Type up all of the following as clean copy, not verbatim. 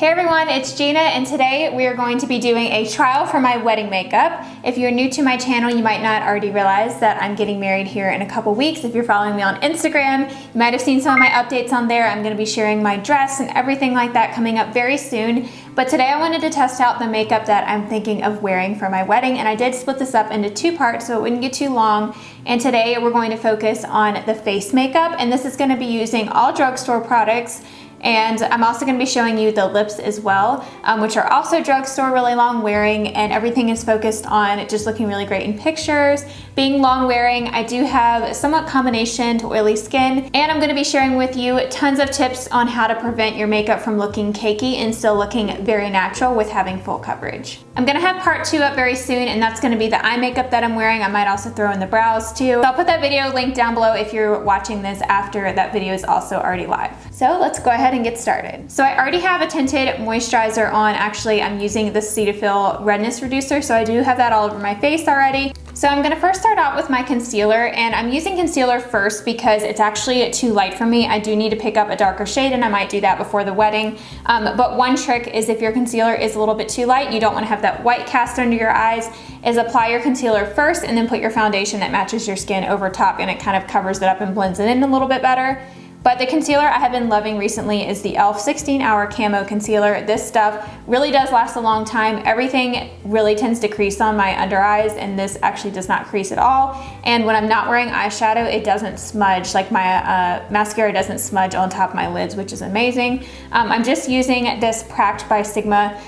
Hey everyone, it's Gina, and today we are going to be doing a trial for my wedding makeup. If you're new to my channel, you might not already realize that I'm getting married here in a couple weeks. If you're following me on Instagram, you might have seen some of my updates on there. I'm going to be sharing my dress and everything like that coming up very soon. But today I wanted to test out the makeup that I'm thinking of wearing for my wedding, and I did split this up into two parts so it wouldn't get too long. And today we're going to focus on the face makeup, and this is going to be using all drugstore products. And I'm also going to be showing you the lips as well, which are also drugstore, really long wearing, and everything is focused on just looking really great in pictures. Being long wearing, I do have somewhat combination to oily skin, and I'm going to be sharing with you tons of tips on how to prevent your makeup from looking cakey and still looking very natural with having full coverage. I'm going to have part 2 up very soon, and that's going to be the eye makeup that I'm wearing. I might also throw in the brows too. So I'll put that video linked down below if you're watching this after that video is also already live. So let's go ahead and get started. So I already have a tinted moisturizer on. Actually, I'm using the Cetaphil redness reducer, so I do have that all over my face already. So I'm gonna first start out with my concealer, and I'm using concealer first because it's actually too light for me. I do need to pick up a darker shade, and I might do that before the wedding. But one trick is if your concealer is a little bit too light, you don't wanna have that white cast under your eyes, is apply your concealer first and then put your foundation that matches your skin over top, and it kind of covers it up and blends it in a little bit better. But the concealer I have been loving recently is the e.l.f. 16-Hour Camo Concealer. This stuff really does last a long time. Everything really tends to crease on my under eyes, and this actually does not crease at all. And when I'm not wearing eyeshadow, it doesn't smudge, like my mascara doesn't smudge on top of my lids, which is amazing. I'm just using this Pract by Sigma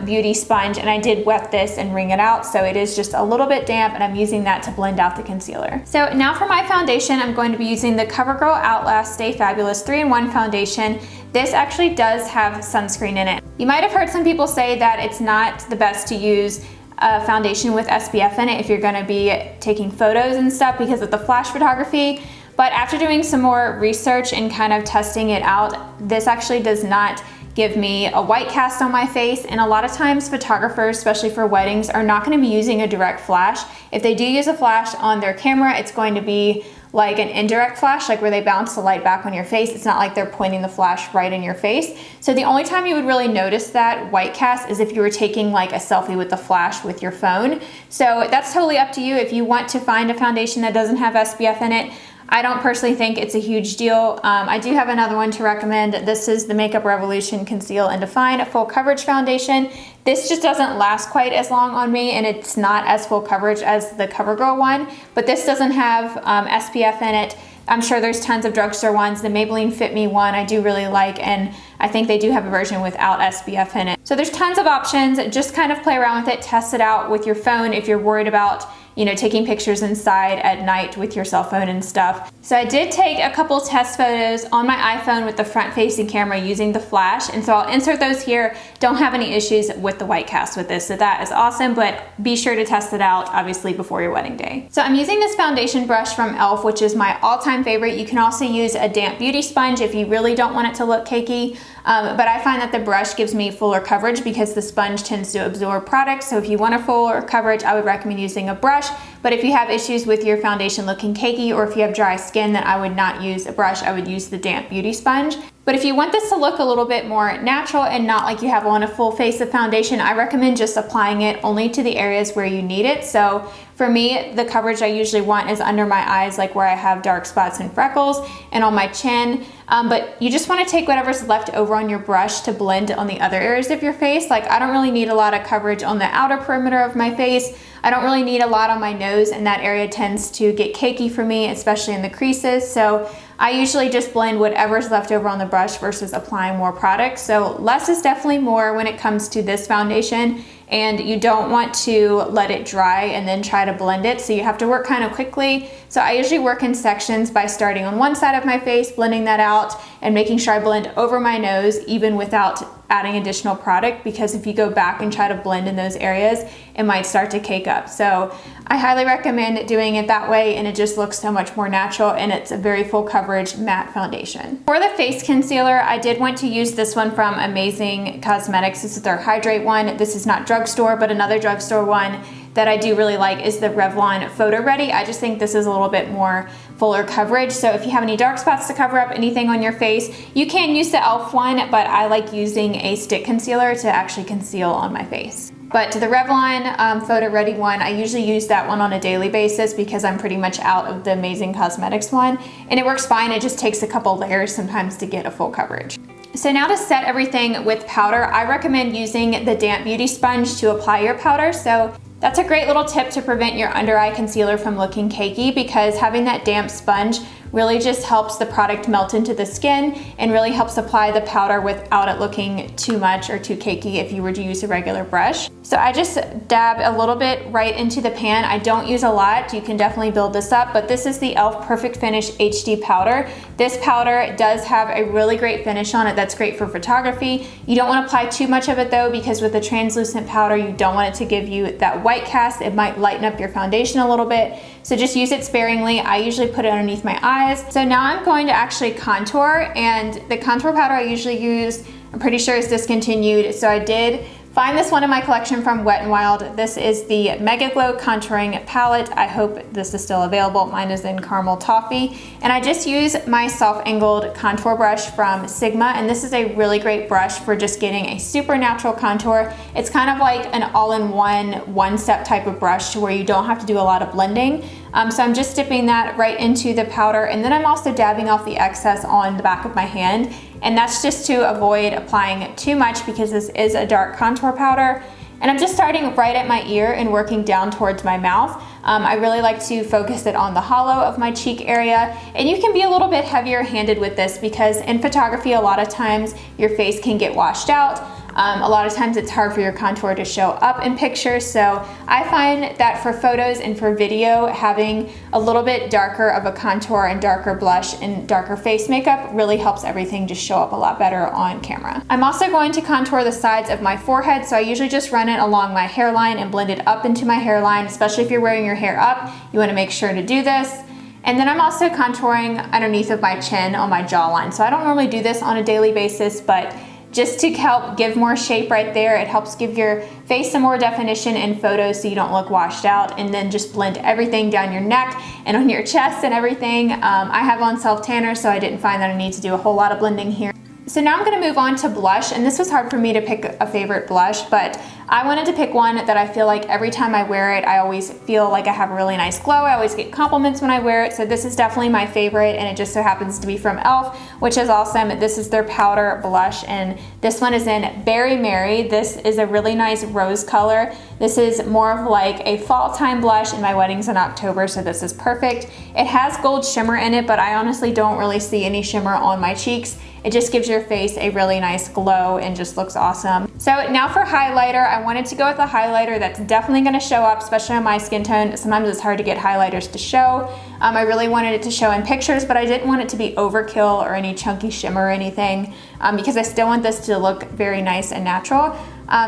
beauty sponge, and I did wet this and wring it out, so it is just a little bit damp, and I'm using that to blend out the concealer. So now for my foundation, I'm going to be using the CoverGirl Outlast Stay Fabulous 3-in-1 foundation. This actually does have sunscreen in it. You might have heard some people say that it's not the best to use a foundation with SPF in it if you're going to be taking photos and stuff because of the flash photography. But after doing some more research and kind of testing it out, this actually does not give me a white cast on my face, and a lot of times photographers, especially for weddings, are not going to be using a direct flash. If they do use a flash on their camera, it's going to be like an indirect flash, like where they bounce the light back on your face. It's not like they're pointing the flash right in your face. So the only time you would really notice that white cast is if you were taking like a selfie with the flash with your phone. So that's totally up to you. If you want to find a foundation that doesn't have SPF in it, I don't personally think it's a huge deal. I do have another one to recommend. This is the Makeup Revolution Conceal and Define Full Coverage Foundation. This just doesn't last quite as long on me, and it's not as full coverage as the CoverGirl one, but this doesn't have SPF in it. I'm sure there's tons of drugstore ones. The Maybelline Fit Me one I do really like, and I think they do have a version without SPF in it. So there's tons of options. Just kind of play around with it, test it out with your phone if you're worried about, you know, taking pictures inside at night with your cell phone and stuff. So I did take a couple test photos on my iPhone with the front-facing camera using the flash, and so I'll insert those here. Don't have any issues with the white cast with this, so that is awesome, but be sure to test it out, obviously, before your wedding day. So I'm using this foundation brush from e.l.f., which is my all-time favorite. You can also use a damp beauty sponge if you really don't want it to look cakey, but I find that the brush gives me fuller coverage because the sponge tends to absorb product, so if you want a fuller coverage, I would recommend using a brush. But if you have issues with your foundation looking cakey, or if you have dry skin, then I would not use a brush. I would use the damp beauty sponge. But if you want this to look a little bit more natural and not like you have on a full face of foundation, I recommend just applying it only to the areas where you need it. So for me, the coverage I usually want is under my eyes, like where I have dark spots and freckles, and on my chin. But you just want to take whatever's left over on your brush to blend on the other areas of your face. Like, I don't really need a lot of coverage on the outer perimeter of my face. I don't really need a lot on my nose, and that area tends to get cakey for me, especially in the creases. So I usually just blend whatever's left over on the brush versus applying more product. So less is definitely more when it comes to this foundation, and you don't want to let it dry and then try to blend it. So you have to work kind of quickly. So I usually work in sections by starting on one side of my face, blending that out, and making sure I blend over my nose even without adding additional product, because if you go back and try to blend in those areas, it might start to cake up. So I highly recommend doing it that way, and it just looks so much more natural, and it's a very full coverage matte foundation. For the face concealer, I did want to use this one from Amazing Cosmetics. This is their Hydrate one. This is not drugstore, but another drugstore one that I do really like is the Revlon Photo Ready. I just think this is a little bit more fuller coverage. So if you have any dark spots to cover up anything on your face, you can use the e.l.f. one, but I like using a stick concealer to actually conceal on my face. But the Revlon Photo Ready one, I usually use that one on a daily basis because I'm pretty much out of the Amazing Cosmetics one, and it works fine. It just takes a couple layers sometimes to get a full coverage. So now to set everything with powder, I recommend using the damp beauty sponge to apply your powder. So that's a great little tip to prevent your under eye concealer from looking cakey, because having that damp sponge really just helps the product melt into the skin and really helps apply the powder without it looking too much or too cakey if you were to use a regular brush. So I just dab a little bit right into the pan. I don't use a lot. You can definitely build this up, but this is the e.l.f. Perfect Finish HD powder. This powder does have a really great finish on it that's great for photography. You don't want to apply too much of it though, because with the translucent powder, you don't want it to give you that white cast. It might lighten up your foundation a little bit. So just use it sparingly. I usually put it underneath my eyes. So now I'm going to actually contour, and the contour powder I usually use, I'm pretty sure is discontinued. So I did find this one in my collection from Wet n Wild. This is the Mega Glow Contouring Palette. I hope this is still available. Mine is in Caramel Toffee. And I just use my soft angled contour brush from Sigma, and this is a really great brush for just getting a super natural contour. It's kind of like an all-in-one, one-step type of brush to where you don't have to do a lot of blending. So I'm just dipping that right into the powder, and then I'm also dabbing off the excess on the back of my hand. And that's just to avoid applying too much because this is a dark contour powder. And I'm just starting right at my ear and working down towards my mouth. I really like to focus it on the hollow of my cheek area. And you can be a little bit heavier handed with this because in photography, a lot of times your face can get washed out. A lot of times it's hard for your contour to show up in pictures. So I find that for photos and for video, having a little bit darker of a contour and darker blush and darker face makeup really helps everything just show up a lot better on camera. I'm also going to contour the sides of my forehead. So I usually just run it along my hairline and blend it up into my hairline, especially if you're wearing your hair up. You want to make sure to do this. And then I'm also contouring underneath of my chin on my jawline. So I don't normally do this on a daily basis, but just to help give more shape right there. It helps give your face some more definition in photos so you don't look washed out, and then just blend everything down your neck and on your chest and everything. I have on self-tanner, so I didn't find that I need to do a whole lot of blending here. So now I'm gonna move on to blush, and this was hard for me to pick a favorite blush, but I wanted to pick one that I feel like every time I wear it, I always feel like I have a really nice glow. I always get compliments when I wear it, so this is definitely my favorite, and it just so happens to be from e.l.f., which is awesome. This is their powder blush, and this one is in Berry Mary. This is a really nice rose color. This is more of like a fall time blush, and my wedding's in October, so this is perfect. It has gold shimmer in it, but I honestly don't really see any shimmer on my cheeks. It just gives your face a really nice glow and just looks awesome. So now for highlighter, I wanted to go with a highlighter that's definitely gonna show up, especially on my skin tone. Sometimes it's hard to get highlighters to show. I really wanted it to show in pictures, but I didn't want it to be overkill or any chunky shimmer or anything because I still want this to look very nice and natural.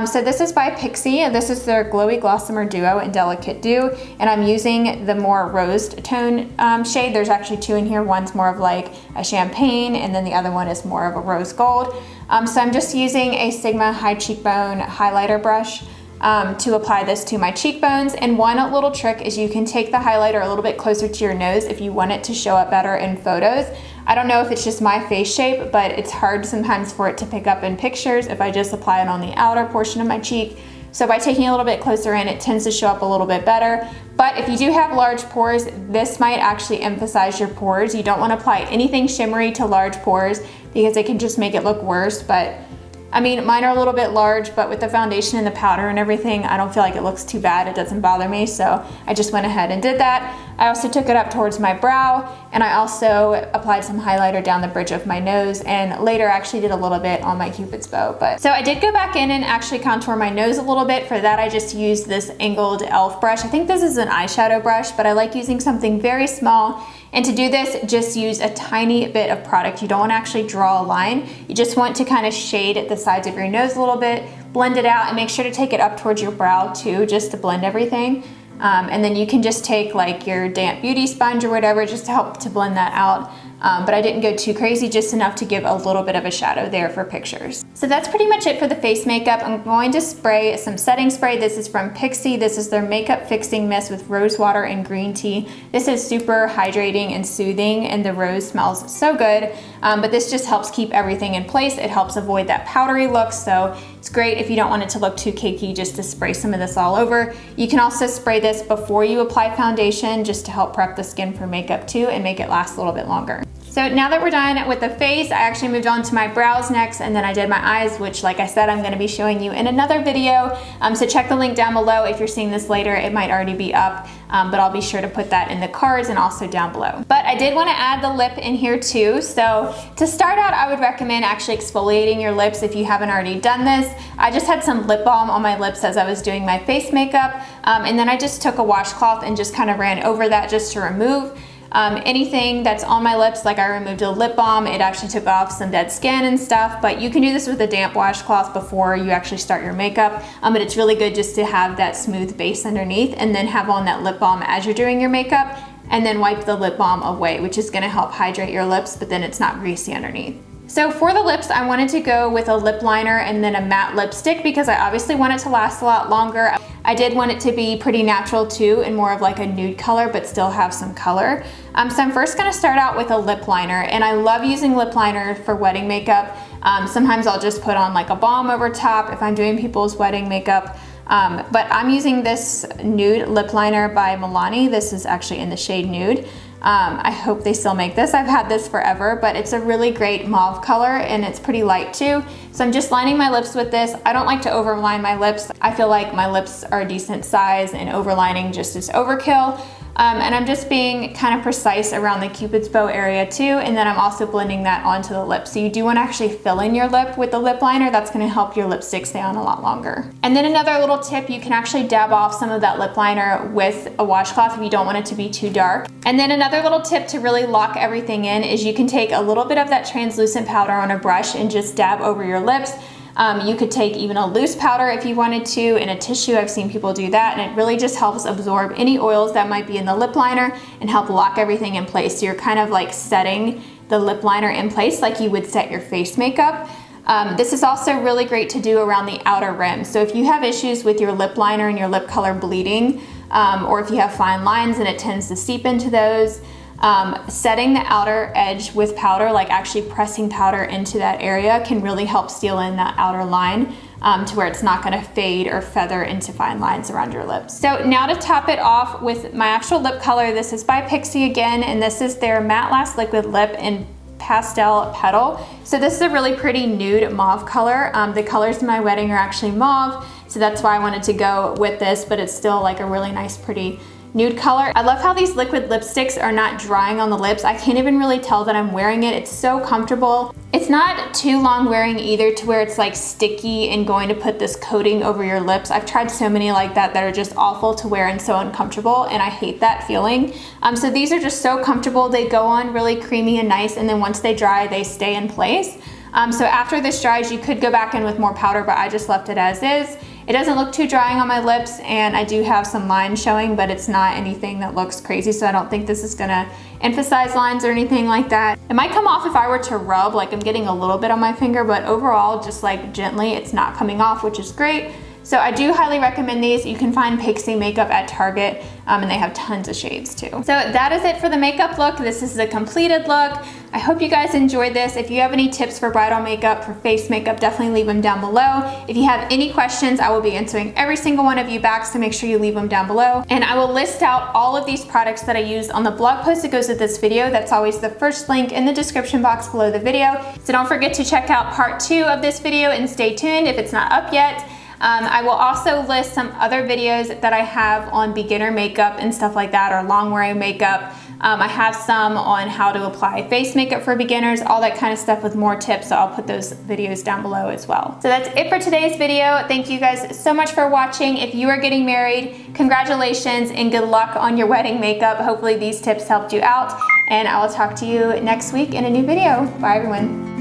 So this is by Pixi. This is their Glowy Glossomer Duo in Delicate Dew, and I'm using the more rose tone shade. There's actually two in here. One's more of like a champagne, and then the other one is more of a rose gold. So I'm just using a Sigma High Cheekbone highlighter brush to apply this to my cheekbones. And one little trick is you can take the highlighter a little bit closer to your nose if you want it to show up better in photos. I don't know if it's just my face shape, but it's hard sometimes for it to pick up in pictures if I just apply it on the outer portion of my cheek. So by taking a little bit closer in, it tends to show up a little bit better. But if you do have large pores, this might actually emphasize your pores. You don't want to apply anything shimmery to large pores because it can just make it look worse. But I mean, mine are a little bit large, but with the foundation and the powder and everything, I don't feel like it looks too bad. It doesn't bother me, so I just went ahead and did that. I also took it up towards my brow, and I also applied some highlighter down the bridge of my nose, and later actually did a little bit on my Cupid's bow. But so I did go back in and actually contour my nose a little bit. For that, I just used this angled e.l.f. brush. I think this is an eyeshadow brush, but I like using something very small. And to do this, just use a tiny bit of product. You don't want to actually draw a line. You just want to kind of shade the sides of your nose a little bit, blend it out, and make sure to take it up towards your brow too, just to blend everything. And then you can just take like your damp beauty sponge or whatever just to help to blend that out. but I didn't go too crazy, just enough to give a little bit of a shadow there for pictures. So that's pretty much it for the face makeup. I'm going to spray some setting spray. This is from Pixie. This is their Makeup Fixing Mist with rose water and green tea. This is super hydrating and soothing, and the rose smells so good, but this just helps keep everything in place. It helps avoid that powdery look, so it's great if you don't want it to look too cakey, just to spray some of this all over. You can also spray this before you apply foundation, just to help prep the skin for makeup too and make it last a little bit longer. So now that we're done with the face, I actually moved on to my brows next, and then I did my eyes, which, like I said, I'm going to be showing you in another video. So check the link down below. If you're seeing this later, it might already be up, but I'll be sure to put that in the cards and also down below. But I did want to add the lip in here too. So to start out, I would recommend actually exfoliating your lips if you haven't already done this. I just had some lip balm on my lips as I was doing my face makeup, and then I just took a washcloth and just kind of ran over that just to remove anything that's on my lips. Like, I removed a lip balm, it actually took off some dead skin and stuff, but you can do this with a damp washcloth before you actually start your makeup. But it's really good just to have that smooth base underneath, and then have on that lip balm as you're doing your makeup, and then wipe the lip balm away, which is going to help hydrate your lips, but then it's not greasy underneath. So for the lips, I wanted to go with a lip liner and then a matte lipstick, because I obviously want it to last a lot longer. I did want it to be pretty natural too, and more of like a nude color, but still have some color. So I'm first gonna start out with a lip liner, and I love using lip liner for wedding makeup. Sometimes I'll just put on like a balm over top if I'm doing people's wedding makeup. But I'm using this nude lip liner by Milani. This is actually in the shade Nude. I hope they still make this. I've had this forever, but it's a really great mauve color, and it's pretty light too. So I'm just lining my lips with this. I don't like to overline my lips. I feel like my lips are a decent size, and overlining just is overkill. And I'm just being kind of precise around the Cupid's bow area too, and then I'm also blending that onto the lip. So you do want to actually fill in your lip with the lip liner. That's going to help your lipstick stay on a lot longer. And then another little tip, you can actually dab off some of that lip liner with a washcloth if you don't want it to be too dark. And then another little tip to really lock everything in is you can take a little bit of that translucent powder on a brush and just dab over your lips. You could take even a loose powder if you wanted to, in a tissue. I've seen people do that, and it really just helps absorb any oils that might be in the lip liner and help lock everything in place. So you're kind of like setting the lip liner in place like you would set your face makeup. This is also really great to do around the outer rim. So if you have issues with your lip liner and your lip color bleeding, or if you have fine lines and it tends to seep into those, setting the outer edge with powder, like actually pressing powder into that area, can really help seal in that outer line to where it's not going to fade or feather into fine lines around your lips. So now to top it off with my actual lip color, this is by Pixie again, and this is their Matte Last Liquid Lip in Pastel Petal. So this is a really pretty nude mauve color. The colors in my wedding are actually mauve, so that's why I wanted to go with this, but it's still like a really nice pretty nude color. I love how these liquid lipsticks are not drying on the lips. I can't even really tell that I'm wearing it. It's so comfortable. It's not too long wearing either to where it's like sticky and going to put this coating over your lips. I've tried so many like that that are just awful to wear and so uncomfortable, and I hate that feeling. So these are just so comfortable. They go on really creamy and nice, and then once they dry, they stay in place. So after this dries, you could go back in with more powder, but I just left it as is. It doesn't look too drying on my lips, and I do have some lines showing, but it's not anything that looks crazy, so I don't think this is gonna emphasize lines or anything like that. It might come off if I were to rub, like I'm getting a little bit on my finger, but overall, just like gently, it's not coming off, which is great. So I do highly recommend these. You can find Pixie makeup at Target, and they have tons of shades too. So that is it for the makeup look. This is the completed look. I hope you guys enjoyed this. If you have any tips for bridal makeup, for face makeup, definitely leave them down below. If you have any questions, I will be answering every single one of you back, so make sure you leave them down below. And I will list out all of these products that I used on the blog post that goes with this video. That's always the first link in the description box below the video. So don't forget to check out part 2 of this video and stay tuned if it's not up yet. I will also list some other videos that I have on beginner makeup and stuff like that, or long wearing makeup. I have some on how to apply face makeup for beginners, all that kind of stuff with more tips, so I'll put those videos down below as well. So that's it for today's video. Thank you guys so much for watching. If you are getting married, congratulations and good luck on your wedding makeup. Hopefully these tips helped you out, and I will talk to you next week in a new video. Bye everyone.